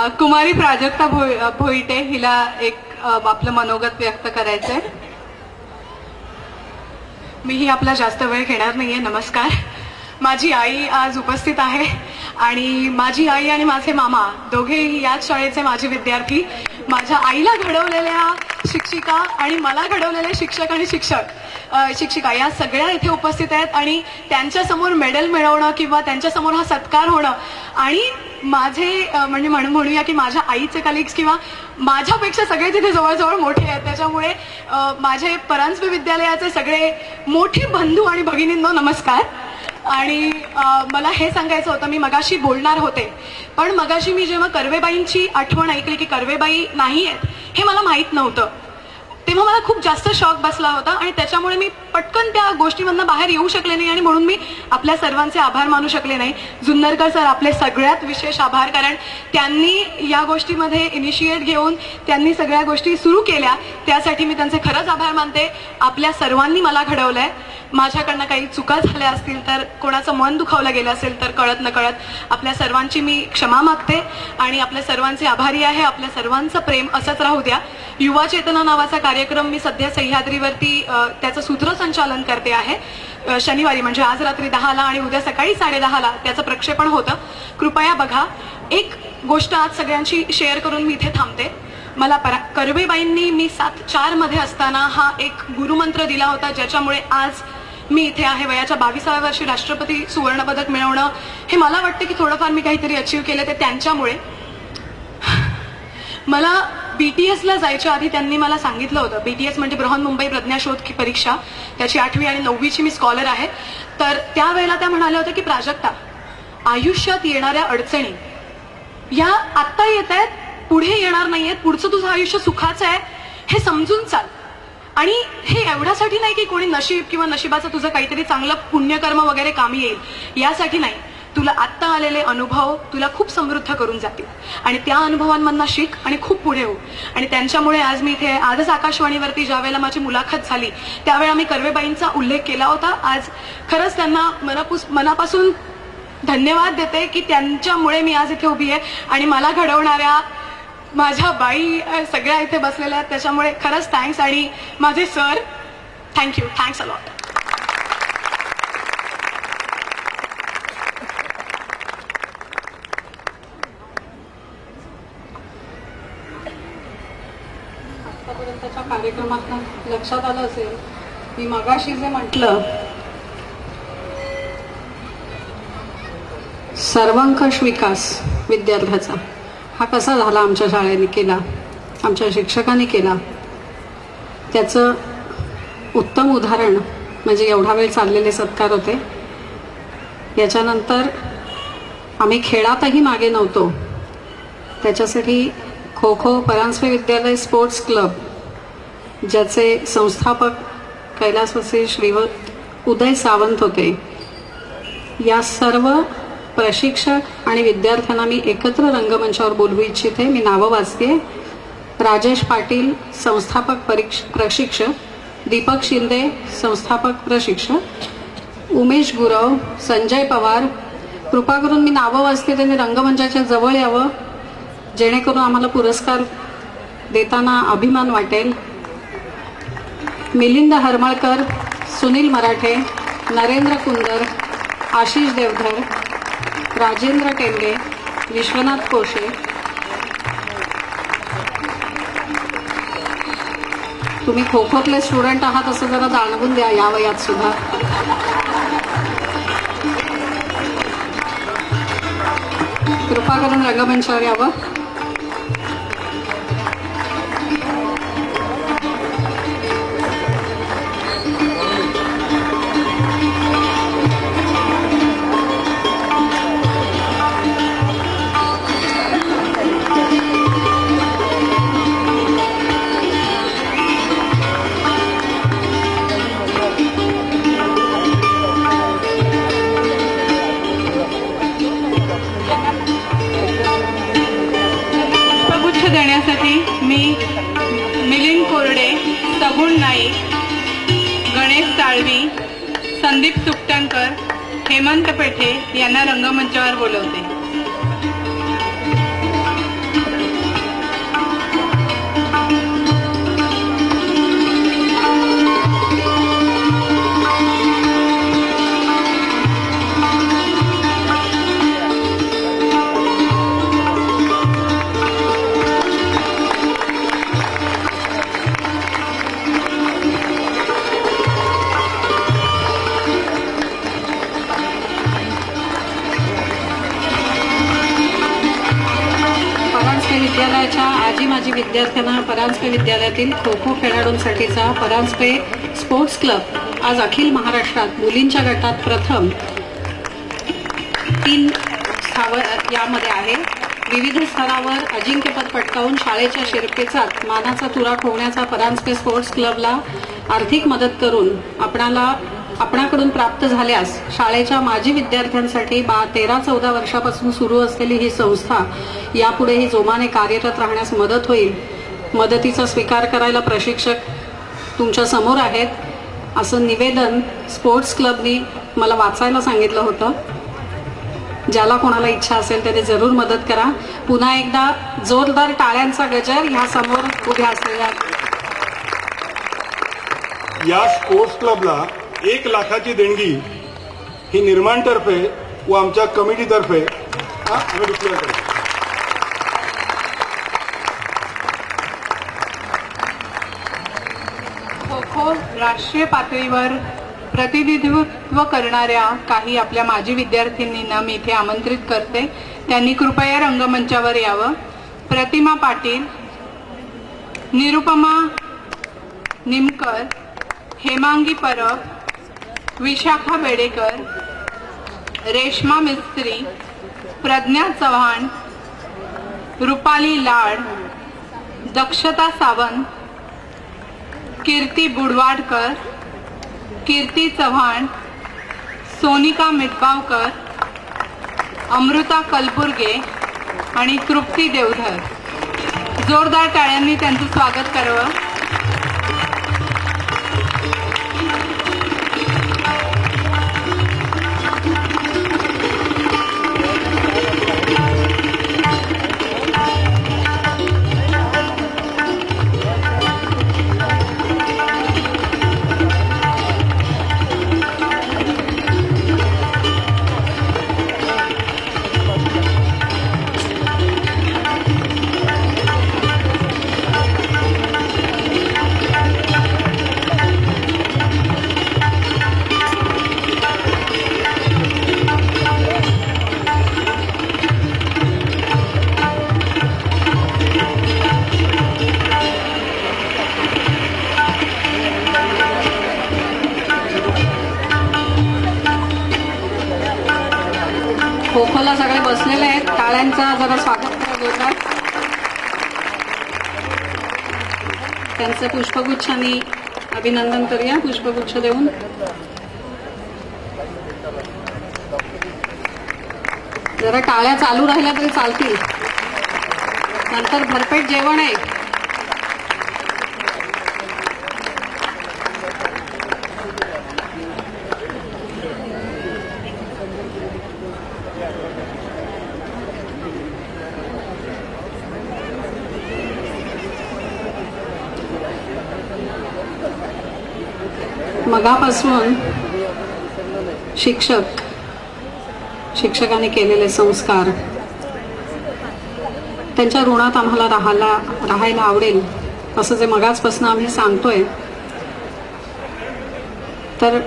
कुमारी प्राजक्ता भोईटे हिला एक आपलं मनोगत व्यक्त करायचंय. मीही आपला जास्त वेळ घेणार नाहीये. नमस्कार. माझी आई आज उपस्थित आहे आणि माझी आई आणि माझे मामा दोघेही याच शाळेचे माझे विद्यार्थी. माझ्या आईला घडवलेल्या शिक्षिका आणि मला घडवलेले शिक्षक आणि शिक्षिका या सगळ्या इथे उपस्थित आहेत आणि त्यांच्यासमोर मेडल मिळवणं किंवा त्यांच्यासमोर हा सत्कार होणं आणि माझे म्हणजे म्हणूया की माझ्या आईचे कलिग्स किंवा माझ्यापेक्षा सगळे तिथे जवळजवळ मोठे आहेत. त्याच्यामुळे माझे परांजपे विद्यालयाचे सगळे मोठे बंधू आणि भगिनींनो नमस्कार. आणि मला हे सांगायचं होतं, मी मगाशी बोलणार होते पण मगाशी मी जेव्हा कर्वेबाईंची आठवण ऐकली की कर्वेबाई नाही आहेत हे मला माहीत नव्हतं तेव्हा मला खूप जास्त शॉक बसला होता आणि त्याच्यामुळे मी पटकन त्या गोष्टीमधनं बाहेर येऊ शकले नाही आणि म्हणून मी आपल्या सर्वांचे आभार मानू शकले नाही. जुन्नरकर सर आपले सगळ्यात विशेष आभार, कारण त्यांनी या गोष्टीमध्ये इनिशिएट घेऊन त्यांनी सगळ्या गोष्टी सुरू केल्या, त्यासाठी मी त्यांचे खरंच आभार मानते. आपल्या सर्वांनी मला घडवलंय. माझ्याकडनं काही चुका झाल्या असतील तर कोणाचं मन दुखावलं गेलं असेल तर कळत नकळत आपल्या सर्वांची मी क्षमा मागते आणि आपल्या सर्वांचे आभारी आहे. आपल्या सर्वांचं प्रेम असंच राहू द्या. युवा चेतना नावाचा कार्यक्रम मी सध्या सह्याद्रीवरती त्याचं सूत्रसंचालन करते आहे. शनिवारी म्हणजे आज रात्री 10ला आणि उद्या सकाळी 10:30ला त्याचं प्रक्षेपण होतं. कृपया बघा. एक गोष्ट आज सगळ्यांशी शेअर करून मी इथे थांबते. मला कर्वेबाईंनी मी 7/4 मध्ये असताना हा एक गुरुमंत्र दिला होता ज्याच्यामुळे आज मी इथे आहे. वयाच्या 22व्या वर्षी राष्ट्रपती सुवर्णपदक मिळवणं हे मला वाटतं की थोडंफार मी काहीतरी अचीव केलं ते त्यांच्यामुळे. मला BTSला जायच्या आधी त्यांनी मला सांगितलं होतं, BTS म्हणजे बृहन्मुंबई प्रज्ञाशोध परीक्षा, त्याची 8वी आणि 9वीची मी स्कॉलर आहे. तर त्यावेळेला त्या म्हणाल्या होत्या की प्राजक्ता, आयुष्यात येणाऱ्या अडचणी या आत्ता येत आहेत, पुढे येणार नाहीयेत, पुढचं तुझं आयुष्य सुखाचं आहे हे समजून चाल. आणि हे एवढ्यासाठी नाही की कोणी नशीब किंवा नशिबाचं तुझं काहीतरी चांगलं पुण्यकर्म वगैरे कामी येईल, यासाठी नाही. तुला आत्ता आलेले अनुभव तुला खूप समृद्ध करून जातील आणि त्या अनुभवांमधनं शिक आणि खूप पुढे हो. आणि त्यांच्यामुळे आज मी इथे आजच आकाशवाणीवरती ज्या वेळेला माझी मुलाखत झाली त्यावेळेला मी कर्वेबाईंचा उल्लेख केला होता. आज खरंच त्यांना मनापासून धन्यवाद देते की त्यांच्यामुळे मी आज इथे उभी आहे आणि मला घडवणाऱ्या माझ्या बाई सगळ्या इथे बसलेल्या आहेत, त्याच्यामुळे खरंच थँक्स. आणि माझे sir, thank you, thanks a lot. आतापर्यंतच्या कार्यक्रमात लक्षात आलं असेल मी मगाशी जे म्हटलं, सर्वंकष विकास विद्यार्थ्याचा हा कसा झाला आमच्या शाळेने केला, आमच्या शिक्षकांनी केला, त्याचं उत्तम उदाहरण म्हणजे एवढा वेळ चाललेले सत्कार होते. याच्यानंतर आम्ही खेळातही मागे नव्हतो. त्याच्यासाठी खो खो परांजपे विद्यालय स्पोर्ट्स क्लब ज्याचे संस्थापक कैलासवासी श्रीवत उदय सावंत होते, या सर्व प्रशिक्षक आणि विद्यार्थ्यांना मी एकत्र रंगमंचावर बोलवू इच्छिते. मी नावं वाचते. राजेश पाटील संस्थापक प्रशिक्षक, दीपक शिंदे संस्थापक प्रशिक्षक, उमेश गुरव, संजय पवार. कृपा करून मी नावं वाचते, त्यांनी रंगमंचाच्या जवळ यावं जेणेकरून आम्हाला पुरस्कार देताना अभिमान वाटेल. मिलिंद हरमळकर, सुनील मराठे, नरेंद्र कुंदर, आशिष देवधर, राजेंद्र टेंगे, विश्वनाथ कोशे. तुम्ही खो खोतले स्टुडंट आहात असं जरा जाणवून द्या या वयात सुद्धा. कृपा करून रंगमंचावर यावं. देण्यासाठी मी मिलिंद कोरडे, सगुण नाईक, गणेश साळवी, संदीप सुकटणकर, हेमंत पेठे यांना रंगमंचावर बोलवते. विद्यालयाच्या आजी माजी विद्यार्थ्यांना परांजपे विद्यालयातील खो खो खेळाडूंसाठीचा परांजपे स्पोर्ट्स क्लब आज अखिल महाराष्ट्रात मुलींच्या गटात प्रथम 3 यामध्ये आहे. विविध स्तरावर अजिंक्यपद पटकावून शाळेच्या शिरपेचात मानाचा तुरा ठोकण्याचा परांजपे स्पोर्ट्स क्लबला आर्थिक मदत करून आपणाकडून प्राप्त झाल्यास शाळेच्या माजी विद्यार्थ्यांसाठी 13-14 वर्षापासून सुरू असलेली ही संस्था यापुढेही जोमाने कार्यरत राहण्यास मदत होईल. मदतीचा स्वीकार करायला प्रशिक्षक तुमच्या समोर आहेत, असं निवेदन स्पोर्ट्स क्लबनी मला वाचायला सांगितलं होतं. ज्याला कोणाला इच्छा असेल त्याने जरूर मदत करा. पुन्हा एकदा जोरदार टाळ्यांचा गजर ह्या समोर उभ्या असलेल्या या स्पोर्ट्स क्लबला 1 लाखाची देणगी ही निर्माणतर्फे व आमच्या कमिटीतर्फे आम्ही डिक्लेअर करतो. खो खो राष्ट्रीय पातळीवर प्रतिनिधित्व करणाऱ्या काही आपल्या माजी विद्यार्थिनींना मी इथे आमंत्रित करते. त्यांनी कृपया रंगमंचावर यावं. प्रतिमा पाटील, निरुपमा निमकर, हेमांगी परब, विशाखा बेडेकर, रेश्मा मिस्त्री, प्रज्ञा चव्हाण, रुपाली लाड, दक्षता सावंत, कीर्ती बुडवाडकर, कीर्ती चव्हाण, सोनिका मिटगावकर, अमृता कलबुर्गे आणि तृप्ती देवधर. जोरदार टाळ्यांनी त्यांचं स्वागत करावं. खो खोला सगळे बसलेले आहेत. टाळ्यांचा जरा स्वागत करा जोरदार. त्यांचं पुष्पगुच्छांनी अभिनंदन करूया. पुष्पगुच्छ देऊन जरा टाळ्या चालू राहिल्या तरी चालतील. नंतर भरपेट जेवण आहे. मगापासून शिक्षकांनी केलेले संस्कार त्यांच्या ऋणात आम्हाला राहायला आवडेल असं जे मगाचपासून आम्ही सांगतोय. तर